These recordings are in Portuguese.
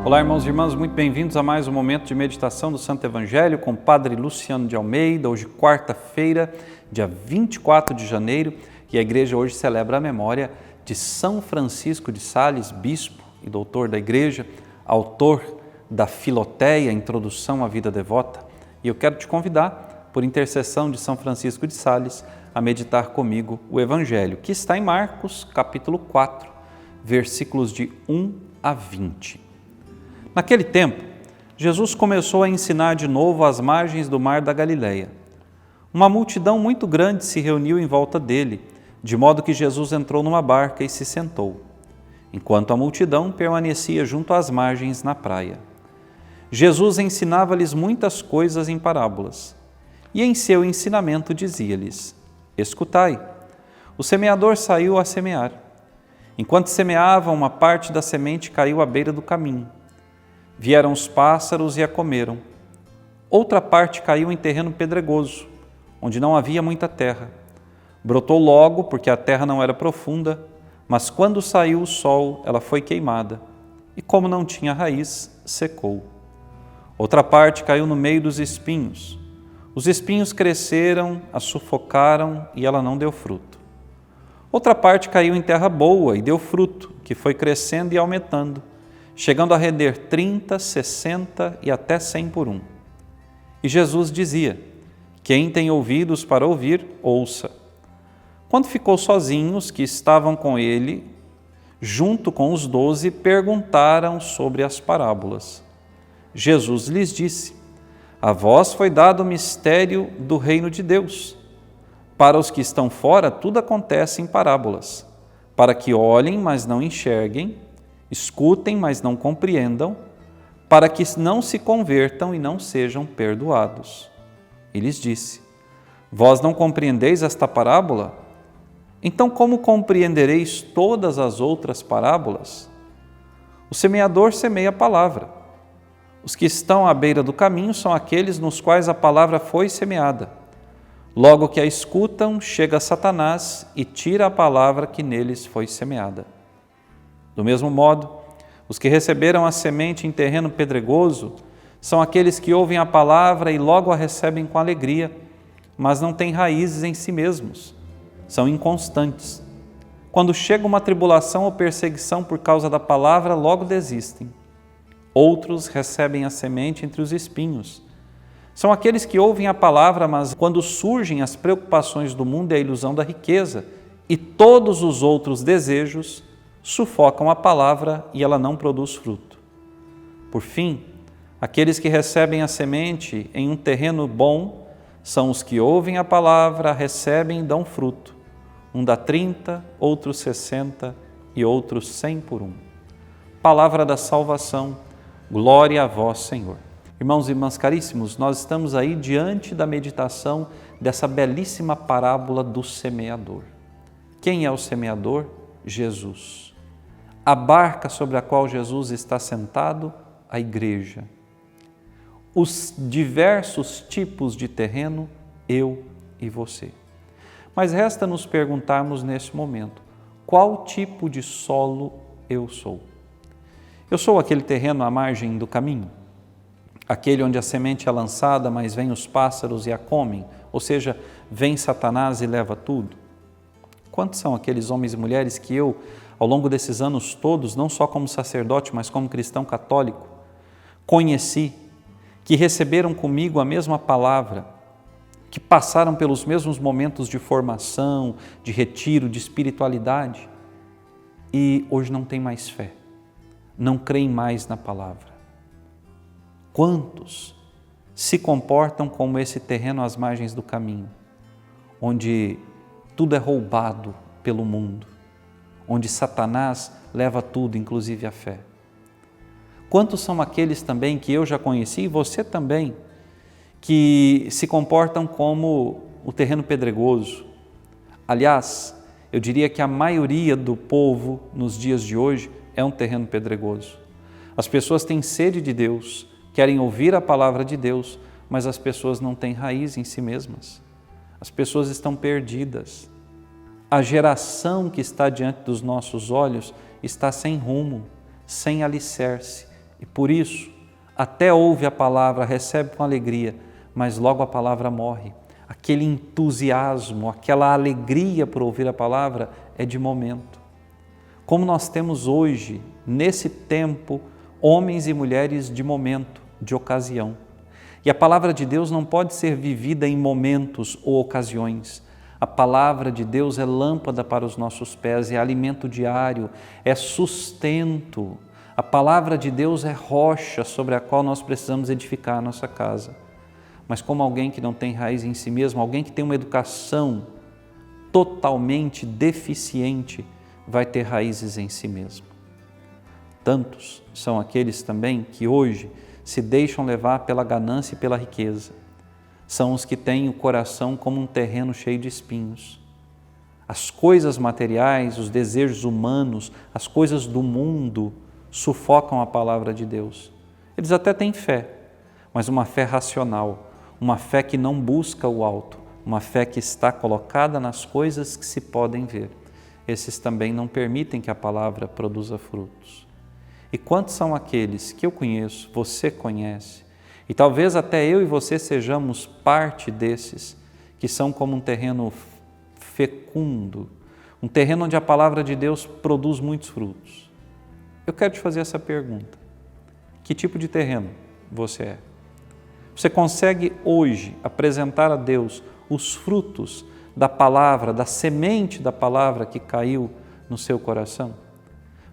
Olá, irmãos e irmãs, muito bem-vindos a mais um momento de meditação do Santo Evangelho com o Padre Luciano de Almeida. Hoje, quarta-feira, dia 24 de janeiro, e a igreja hoje celebra a memória de São Francisco de Sales, bispo e doutor da igreja, autor da Filoteia, Introdução à Vida Devota. E eu quero te convidar, por intercessão de São Francisco de Sales, a meditar comigo o Evangelho, que está em Marcos, capítulo 4, versículos de 1 a 20. Naquele tempo, Jesus começou a ensinar de novo às margens do mar da Galileia. Uma multidão muito grande se reuniu em volta dele, de modo que Jesus entrou numa barca e se sentou, enquanto a multidão permanecia junto às margens na praia. Jesus ensinava-lhes muitas coisas em parábolas, e em seu ensinamento dizia-lhes: Escutai, o semeador saiu a semear. Enquanto semeava, uma parte da semente caiu à beira do caminho. Vieram os pássaros e a comeram. Outra parte caiu em terreno pedregoso, onde não havia muita terra. Brotou logo, porque a terra não era profunda, mas quando saiu o sol, ela foi queimada, e como não tinha raiz, secou. Outra parte caiu no meio dos espinhos. Os espinhos cresceram, a sufocaram, e ela não deu fruto. Outra parte caiu em terra boa e deu fruto, que foi crescendo e aumentando, chegando a render 30, 60 e até 100 por um. E Jesus dizia: Quem tem ouvidos para ouvir, ouça. Quando ficou sozinho, os que estavam com ele, junto com os 12, perguntaram sobre as parábolas. Jesus lhes disse: A vós foi dado o mistério do reino de Deus. Para os que estão fora, tudo acontece em parábolas, para que olhem, mas não enxerguem, escutem, mas não compreendam, para que não se convertam e não sejam perdoados. E lhes disse: Vós não compreendeis esta parábola? Então como compreendereis todas as outras parábolas? O semeador semeia a palavra. Os que estão à beira do caminho são aqueles nos quais a palavra foi semeada. Logo que a escutam, chega Satanás e tira a palavra que neles foi semeada. Do mesmo modo, os que receberam a semente em terreno pedregoso são aqueles que ouvem a palavra e logo a recebem com alegria, mas não têm raízes em si mesmos, são inconstantes. Quando chega uma tribulação ou perseguição por causa da palavra, logo desistem. Outros recebem a semente entre os espinhos. São aqueles que ouvem a palavra, mas quando surgem as preocupações do mundo e a ilusão da riqueza e todos os outros desejos, sufocam a palavra e ela não produz fruto. Por fim, aqueles que recebem a semente em um terreno bom são os que ouvem a palavra, recebem e dão fruto. Um dá 30, outros 60 e outros 100 por um. Palavra da salvação, glória a vós, Senhor. Irmãos e irmãs caríssimos, nós estamos aí diante da meditação dessa belíssima parábola do semeador. Quem é o semeador? Jesus. A barca sobre a qual Jesus está sentado, a igreja. Os diversos tipos de terreno, eu e você. Mas resta nos perguntarmos nesse momento, qual tipo de solo eu sou? Eu sou aquele terreno à margem do caminho? Aquele onde a semente é lançada, mas vêm os pássaros e a comem? Ou seja, vem Satanás e leva tudo? Quantos são aqueles homens e mulheres que eu, ao longo desses anos todos, não só como sacerdote, mas como cristão católico, conheci, que receberam comigo a mesma palavra, que passaram pelos mesmos momentos de formação, de retiro, de espiritualidade, e hoje não têm mais fé, não creem mais na palavra. Quantos se comportam como esse terreno às margens do caminho, onde tudo é roubado pelo mundo, onde Satanás leva tudo, inclusive a fé? Quantos são aqueles também que eu já conheci, e você também, que se comportam como o terreno pedregoso? Aliás, eu diria que a maioria do povo nos dias de hoje é um terreno pedregoso. As pessoas têm sede de Deus, querem ouvir a palavra de Deus, mas as pessoas não têm raiz em si mesmas. As pessoas estão perdidas. A geração que está diante dos nossos olhos está sem rumo, sem alicerce, E por isso, até ouve a palavra, recebe com alegria, mas logo a palavra morre. Aquele entusiasmo, aquela alegria por ouvir a palavra é de momento. Como nós temos hoje, nesse tempo, homens e mulheres de momento, de ocasião. E a palavra de Deus não pode ser vivida em momentos ou ocasiões. A palavra de Deus é lâmpada para os nossos pés, é alimento diário, é sustento. A palavra de Deus é rocha sobre a qual nós precisamos edificar a nossa casa. Mas como alguém que não tem raiz em si mesmo, alguém que tem uma educação totalmente deficiente, vai ter raízes em si mesmo. Tantos são aqueles também que hoje se deixam levar pela ganância e pela riqueza. São os que têm o coração como um terreno cheio de espinhos. As coisas materiais, os desejos humanos, as coisas do mundo sufocam a palavra de Deus. Eles até têm fé, mas uma fé racional, uma fé que não busca o alto, uma fé que está colocada nas coisas que se podem ver. Esses também não permitem que a palavra produza frutos. E quantos são aqueles que eu conheço, você conhece, e talvez até eu e você sejamos parte desses, que são como um terreno fecundo, um terreno onde a palavra de Deus produz muitos frutos. Eu quero te fazer essa pergunta. Que tipo de terreno você é? Você consegue hoje apresentar a Deus os frutos da palavra, da semente da palavra que caiu no seu coração?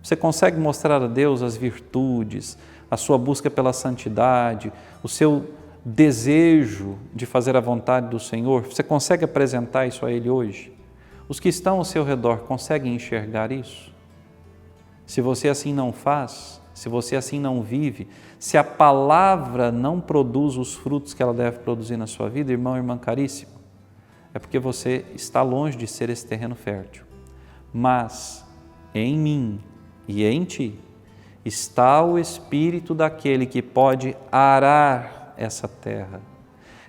Você consegue mostrar a Deus as virtudes, a sua busca pela santidade, o seu desejo de fazer a vontade do Senhor? Você consegue apresentar isso a Ele hoje? Os que estão ao seu redor conseguem enxergar isso? Se você assim não faz, se você assim não vive, se a palavra não produz os frutos que ela deve produzir na sua vida, irmão e irmã caríssimo, é porque você está longe de ser esse terreno fértil. Mas em mim e em ti está o Espírito daquele que pode arar essa terra,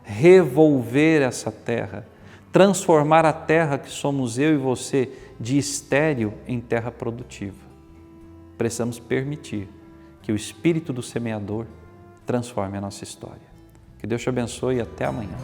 revolver essa terra, transformar a terra que somos eu e você de estéril em terra produtiva. Precisamos permitir que o Espírito do semeador transforme a nossa história. Que Deus te abençoe e até amanhã.